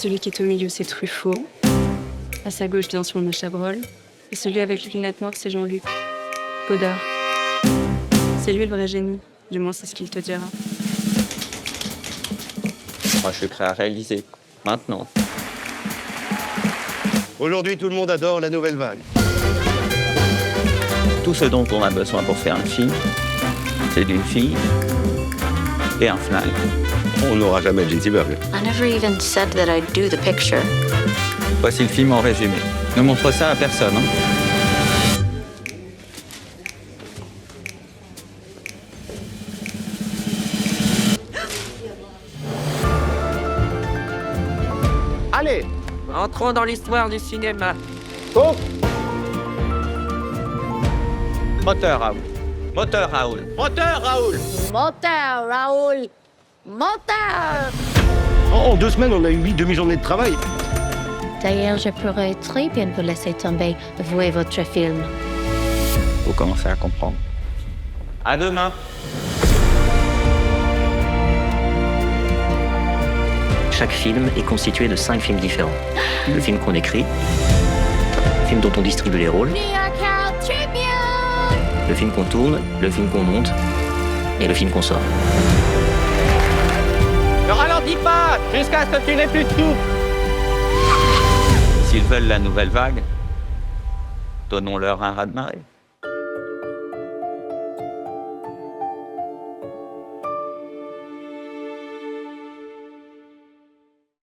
Celui qui est au milieu, c'est Truffaut. À sa gauche, bien sûr, Chabrol. Et celui avec les lunettes noires, c'est Jean-Luc Godard. C'est lui le vrai génie. Du moins, c'est ce qu'il te dira. Moi, je suis prêt à réaliser. Maintenant. Aujourd'hui, tout le monde adore la nouvelle vague. Tout ce dont on a besoin pour faire un film, c'est d'une fille et un flingue. On n'aura jamais de J.T. Burger. I never even said that I'd do the picture. Voici le film en résumé. Ne montre ça à personne. Hein. Allez, Entrons dans l'histoire du cinéma. go. Moteur, Raoul. Moteur, Raoul. Moteur, Raoul. Moteur, Raoul! Moteur! En 2 semaines, on a eu 8 demi-journées de travail. D'ailleurs, je pourrais très bien vous laisser tomber, vous et votre film. Vous commencez à comprendre. À demain. Chaque film est constitué de 5 films différents. Le film qu'on écrit, le film dont on distribue les rôles, New York Herald Tribune! le film qu'on tourne, le film qu'on monte et le film qu'on sort. Ne ralentis pas jusqu'à ce que tu n'aies plus de tout. S'ils veulent la nouvelle vague, donnons-leur un raz-de-marée.